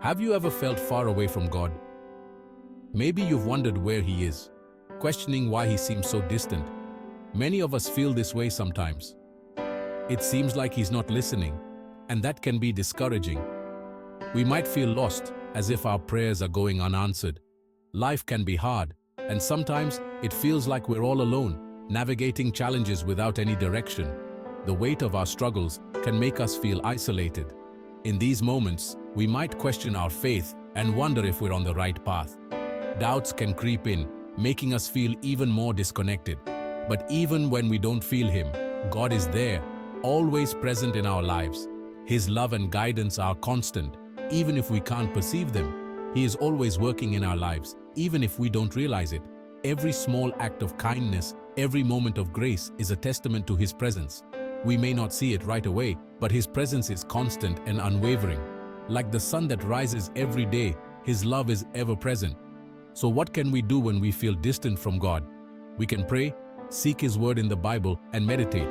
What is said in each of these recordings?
Have you ever felt far away from God? Maybe you've wondered where He is, questioning why He seems so distant. Many of us feel this way sometimes. It seems like He's not listening, and that can be discouraging. We might feel lost, as if our prayers are going unanswered. Life can be hard, and sometimes it feels like we're all alone, navigating challenges without any direction. The weight of our struggles can make us feel isolated. In these moments, we might question our faith and wonder if we're on the right path. Doubts can creep in, making us feel even more disconnected. But even when we don't feel Him, God is there, always present in our lives. His love and guidance are constant, even if we can't perceive them. He is always working in our lives, even if we don't realize it. Every small act of kindness, every moment of grace is a testament to His presence. We may not see it right away, but His presence is constant and unwavering. Like the sun that rises every day, His love is ever present. So what can we do when we feel distant from God? We can pray, seek His word in the Bible, and meditate.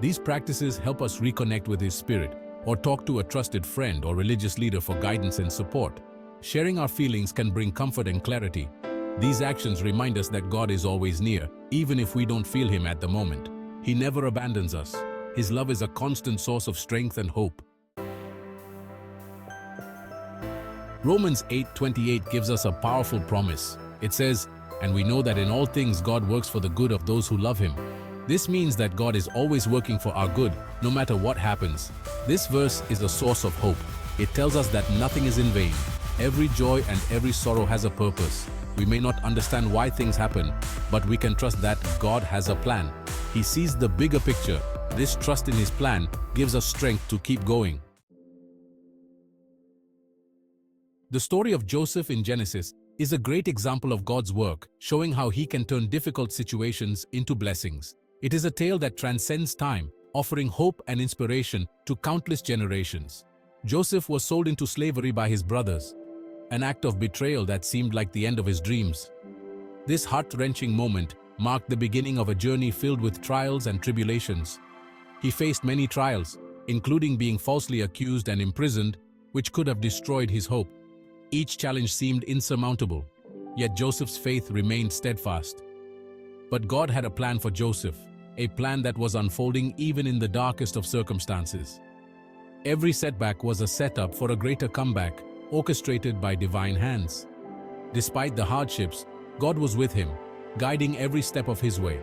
These practices help us reconnect with His Spirit, or talk to a trusted friend or religious leader for guidance and support. Sharing our feelings can bring comfort and clarity. These actions remind us that God is always near, even if we don't feel Him at the moment. He never abandons us. His love is a constant source of strength and hope. Romans 8:28 gives us a powerful promise. It says, "And we know that in all things God works for the good of those who love Him." This means that God is always working for our good, no matter what happens. This verse is a source of hope. It tells us that nothing is in vain. Every joy and every sorrow has a purpose. We may not understand why things happen, but we can trust that God has a plan. He sees the bigger picture. This trust in His plan gives us strength to keep going. The story of Joseph in Genesis is a great example of God's work, showing how He can turn difficult situations into blessings. It is a tale that transcends time, offering hope and inspiration to countless generations. Joseph was sold into slavery by his brothers, an act of betrayal that seemed like the end of his dreams. This heart-wrenching moment marked the beginning of a journey filled with trials and tribulations. He faced many trials, including being falsely accused and imprisoned, which could have destroyed his hope. Each challenge seemed insurmountable, yet Joseph's faith remained steadfast. But God had a plan for Joseph, a plan that was unfolding even in the darkest of circumstances. Every setback was a setup for a greater comeback, orchestrated by divine hands. Despite the hardships, God was with him, guiding every step of his way.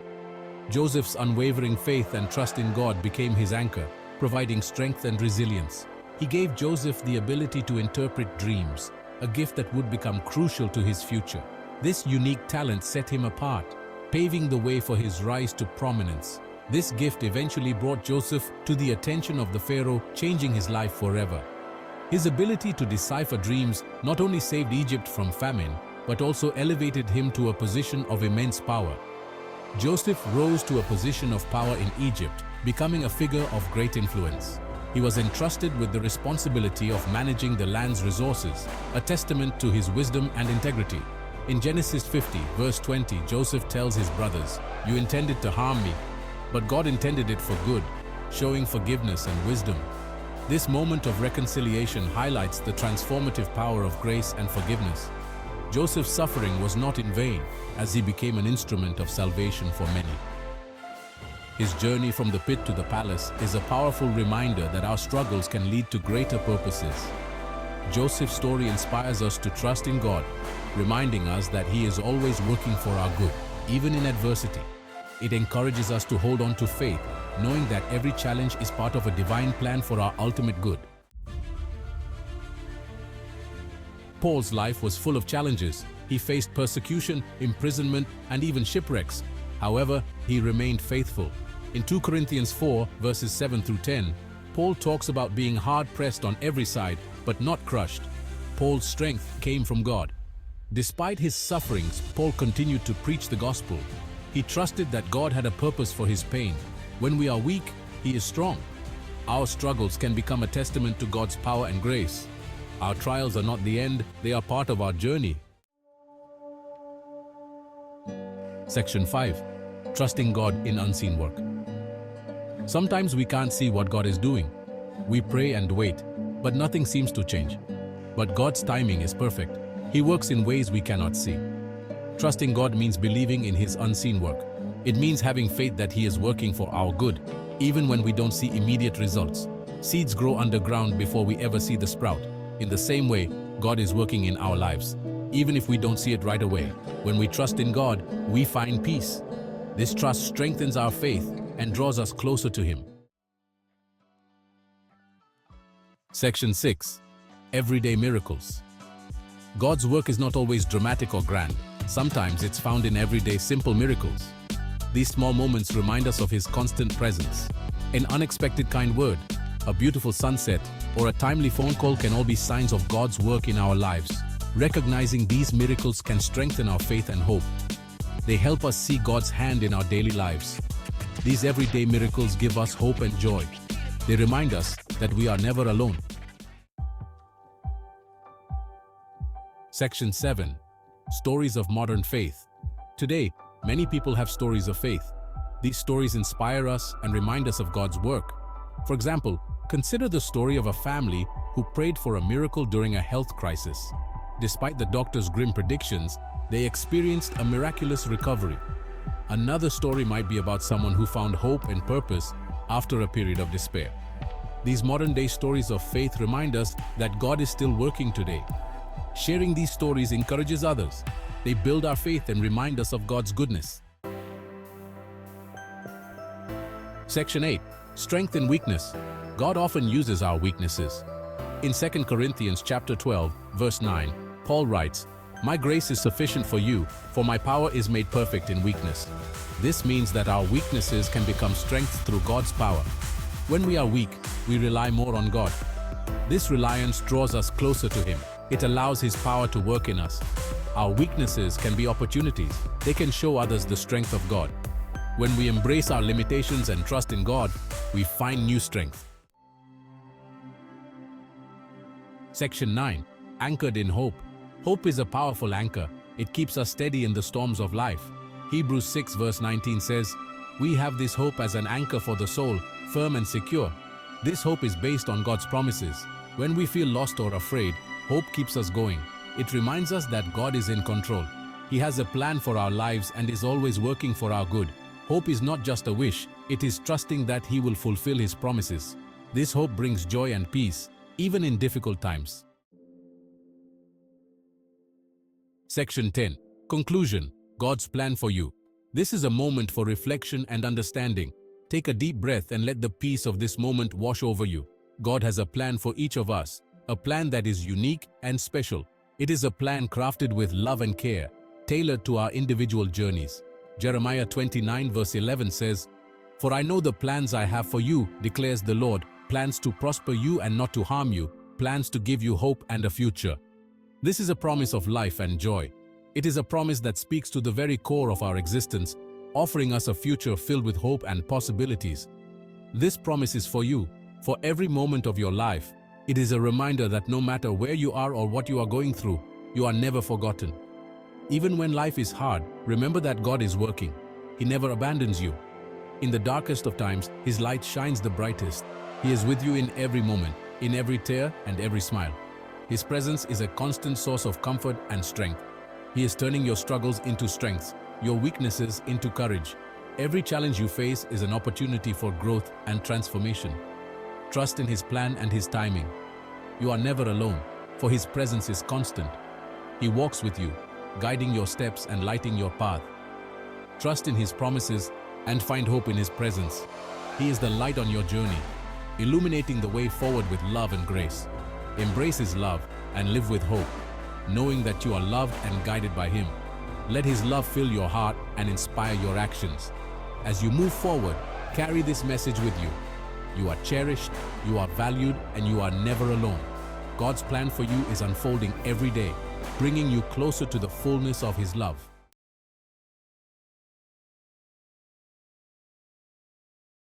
Joseph's unwavering faith and trust in God became his anchor, providing strength and resilience. He gave Joseph the ability to interpret dreams, a gift that would become crucial to his future. This unique talent set him apart, paving the way for his rise to prominence. This gift eventually brought Joseph to the attention of the Pharaoh, changing his life forever. His ability to decipher dreams not only saved Egypt from famine, but also elevated him to a position of immense power. Joseph rose to a position of power in Egypt, becoming a figure of great influence. He was entrusted with the responsibility of managing the land's resources, a testament to his wisdom and integrity. In Genesis 50, verse 20, Joseph tells his brothers, "You intended to harm me, but God intended it for good," showing forgiveness and wisdom. This moment of reconciliation highlights the transformative power of grace and forgiveness. Joseph's suffering was not in vain, as he became an instrument of salvation for many. His journey from the pit to the palace is a powerful reminder that our struggles can lead to greater purposes. Joseph's story inspires us to trust in God, reminding us that He is always working for our good, even in adversity. It encourages us to hold on to faith, knowing that every challenge is part of a divine plan for our ultimate good. Paul's life was full of challenges. He faced persecution, imprisonment, and even shipwrecks. However, he remained faithful. In 2 Corinthians 4, verses 7 through 10, Paul talks about being hard-pressed on every side, but not crushed. Paul's strength came from God. Despite his sufferings, Paul continued to preach the gospel. He trusted that God had a purpose for his pain. When we are weak, He is strong. Our struggles can become a testament to God's power and grace. Our trials are not the end, they are part of our journey. Section 5. Trusting God in unseen work. Sometimes we can't see what God is doing. We pray and wait, but nothing seems to change. But God's timing is perfect. He works in ways we cannot see. Trusting God means believing in His unseen work. It means having faith that He is working for our good, even when we don't see immediate results. Seeds grow underground before we ever see the sprout. In the same way, God is working in our lives, even if we don't see it right away. When we trust in God, we find peace. This trust strengthens our faith and draws us closer to Him. Section 6. Everyday miracles. God's work is not always dramatic or grand. Sometimes it's found in everyday simple miracles. These small moments remind us of His constant presence. An unexpected kind word, a beautiful sunset, or a timely phone call can all be signs of God's work in our lives. Recognizing these miracles can strengthen our faith and hope. They help us see God's hand in our daily lives. These everyday miracles give us hope and joy. They remind us that we are never alone. Section 7. Stories of modern faith. Today, many people have stories of faith. These stories inspire us and remind us of God's work. For example, consider the story of a family who prayed for a miracle during a health crisis. Despite the doctor's grim predictions, they experienced a miraculous recovery. Another story might be about someone who found hope and purpose after a period of despair. These modern-day stories of faith remind us that God is still working today. Sharing these stories encourages others. They build our faith and remind us of God's goodness. Section 8. Strength and weakness. God often uses our weaknesses. In 2 Corinthians chapter 12, verse 9, Paul writes, "My grace is sufficient for you, for my power is made perfect in weakness." This means that our weaknesses can become strength through God's power. When we are weak, we rely more on God. This reliance draws us closer to Him. It allows His power to work in us. Our weaknesses can be opportunities. They can show others the strength of God. When we embrace our limitations and trust in God, we find new strength. Section 9. Anchored in hope. Hope is a powerful anchor. It keeps us steady in the storms of life. Hebrews 6 verse 19 says, "We have this hope as an anchor for the soul, firm and secure." This hope is based on God's promises. When we feel lost or afraid, hope keeps us going. It reminds us that God is in control. He has a plan for our lives and is always working for our good. Hope is not just a wish, it is trusting that He will fulfill His promises. This hope brings joy and peace, even in difficult times. Section 10. Conclusion. God's plan for you. This is a moment for reflection and understanding. Take a deep breath and let the peace of this moment wash over you. God has a plan for each of us, a plan that is unique and special. It is a plan crafted with love and care, tailored to our individual journeys. Jeremiah 29 verse 11 says, "For I know the plans I have for you, declares the Lord, plans to prosper you and not to harm you, plans to give you hope and a future." This is a promise of life and joy. It is a promise that speaks to the very core of our existence, offering us a future filled with hope and possibilities. This promise is for you, for every moment of your life. It is a reminder that no matter where you are or what you are going through, you are never forgotten. Even when life is hard, remember that God is working. He never abandons you. In the darkest of times, His light shines the brightest. He is with you in every moment, in every tear and every smile. His presence is a constant source of comfort and strength. He is turning your struggles into strengths, your weaknesses into courage. Every challenge you face is an opportunity for growth and transformation. Trust in His plan and His timing. You are never alone, for His presence is constant. He walks with you, guiding your steps and lighting your path. Trust in His promises and find hope in His presence. He is the light on your journey, illuminating the way forward with love and grace. Embrace His love and live with hope, knowing that you are loved and guided by Him. Let His love fill your heart and inspire your actions. As you move forward, carry this message with you. You are cherished, you are valued, and you are never alone. God's plan for you is unfolding every day, bringing you closer to the fullness of His love.